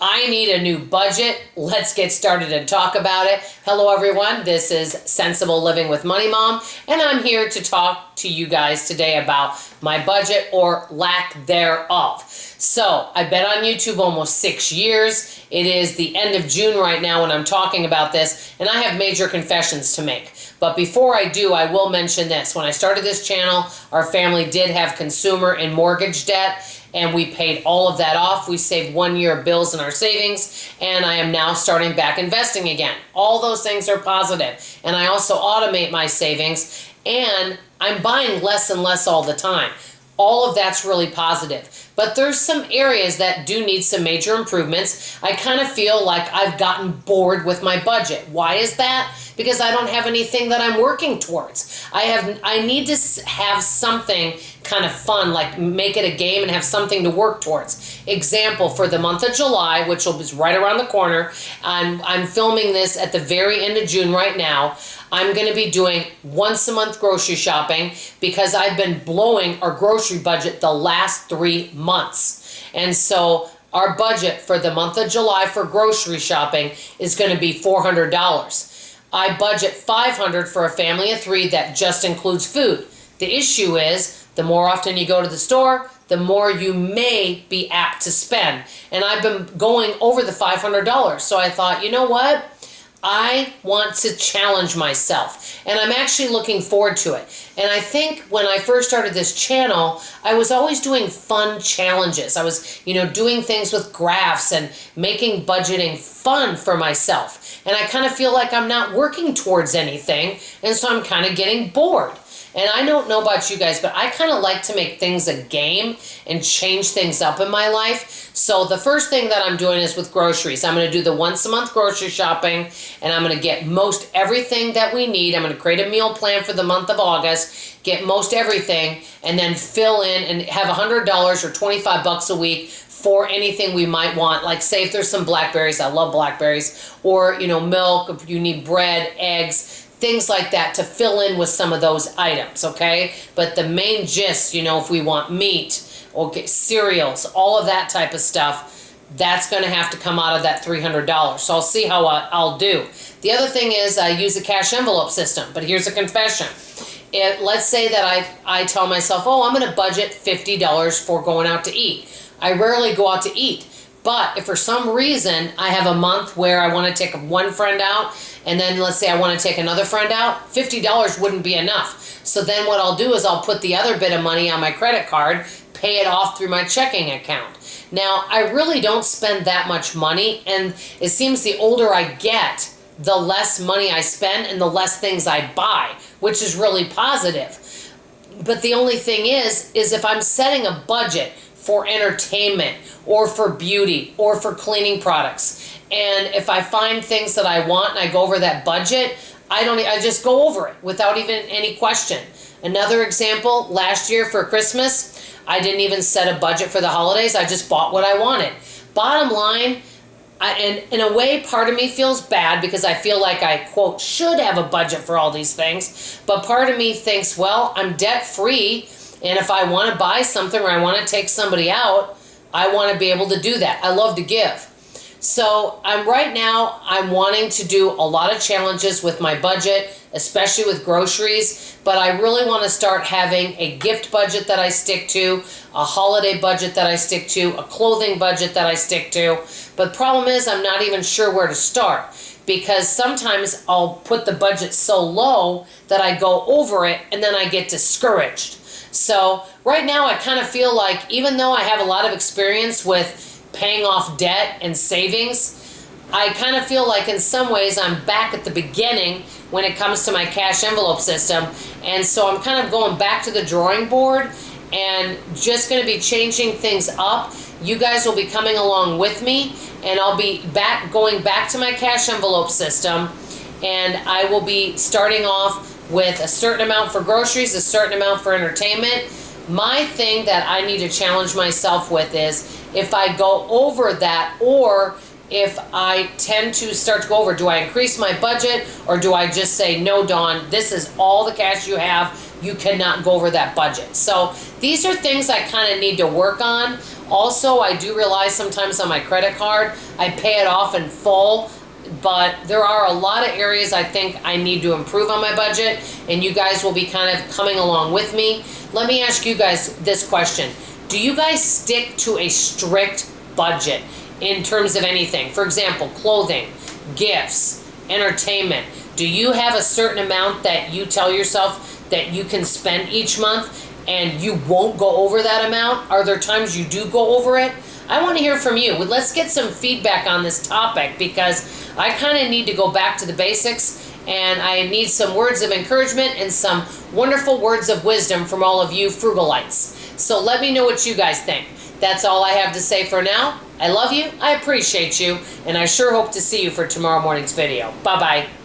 I need a new budget. Let's get started and talk about it. Hello everyone, this is Sensible Living with Money Mom, and I'm here to talk to you guys today about my budget or lack thereof. So, I've been on YouTube almost 6 years. It is the end of June right now when I'm talking about this, and I have major confessions to make. But before I do, I will mention this. When I started this channel, our family did have consumer and mortgage debt, and we paid all of that off. We saved 1 year of bills in our savings, and I am now starting back investing again. All those things are positive. And I also automate my savings, and I'm buying less and less all the time. All of that's really positive. But there's some areas that do need some major improvements. I kind of feel like I've gotten bored with my budget. Why is that? Because I don't have anything that I'm working towards. I need to have something kind of fun, like make it a game and have something to work towards. Example, for the month of July, which will be right around the corner, I'm filming this at the very end of June right now. I'm going to be doing once a month grocery shopping because I've been blowing our grocery budget the last 3 months. And so our budget for the month of July for grocery shopping is going to be $400. I budget $500 for a family of 3 that just includes food. The issue is the more often you go to the store, the more you may be apt to spend. And I've been going over the $500. So I thought, you know what? I want to challenge myself, and I'm actually looking forward to it. And I think when I first started this channel, I was always doing fun challenges. I was, doing things with graphs and making budgeting fun for myself. And I kind of feel like I'm not working towards anything, and so I'm kind of getting bored. And I don't know about you guys, but I kind of like to make things a game and change things up in my life. So the first thing that I'm doing is with groceries. I'm going to do the once a month grocery shopping, and I'm going to get most everything that we need. I'm going to create a meal plan for the month of August, get most everything, and then fill in and have $100 or 25 bucks a week for anything we might want. Like say if there's some blackberries, I love blackberries, or milk, if you need bread, eggs, things like that to fill in with some of those items, okay? But the main gist, if we want meat, okay, cereals, all of that type of stuff, that's going to have to come out of that $300. So I'll see how I'll do. The other thing is I use a cash envelope system, but here's a confession. Let's say that I tell myself, oh, I'm going to budget $50 for going out to eat. I rarely go out to eat. But if for some reason I have a month where I want to take one friend out, and then let's say I want to take another friend out, $50 wouldn't be enough. So then what I'll do is I'll put the other bit of money on my credit card, pay it off through my checking account. Now, I really don't spend that much money, and it seems the older I get, the less money I spend and the less things I buy, which is really positive. But the only thing is if I'm setting a budget for entertainment or for beauty or for cleaning products, and if I find things that I want and I go over that budget, I just go over it without even any question. Another example, last year for Christmas, I didn't even set a budget for the holidays. I just bought what I wanted. Bottom line, and in a way, part of me feels bad because I feel like I, quote, should have a budget for all these things. But part of me thinks, well, I'm debt-free, and if I want to buy something or I want to take somebody out, I want to be able to do that. I love to give. So right now I'm wanting to do a lot of challenges with my budget, especially with groceries, but I really want to start having a gift budget that I stick to, a holiday budget that I stick to, a clothing budget that I stick to. But the problem is I'm not even sure where to start, because sometimes I'll put the budget so low that I go over it and then I get discouraged. So right now I kind of feel like, even though I have a lot of experience with paying off debt and savings, I kind of feel like in some ways I'm back at the beginning when it comes to my cash envelope system. And so I'm kind of going back to the drawing board and just going to be changing things up. You guys will be coming along with me, and I'll be going back to my cash envelope system, and I will be starting off with a certain amount for groceries, a certain amount for entertainment. My thing that I need to challenge myself with is if I go over that, or if I tend to start to go over, do I increase my budget, or do I just say, no, Dawn, this is all the cash you have, you cannot go over that budget. So these are things I kind of need to work on Also, I do realize sometimes on my credit card, I pay it off in full, but there are a lot of areas I think I need to improve on my budget, and you guys will be kind of coming along with me. Let me ask you guys this question. Do you guys stick to a strict budget in terms of anything? For example, clothing, gifts, entertainment. Do you have a certain amount that you tell yourself that you can spend each month and you won't go over that amount? Are there times you do go over it? I want to hear from you. Let's get some feedback on this topic, because I kind of need to go back to the basics, and I need some words of encouragement and some wonderful words of wisdom from all of you frugalites. So let me know what you guys think. That's all I have to say for now. I love you, I appreciate you, and I sure hope to see you for tomorrow morning's video. Bye-bye.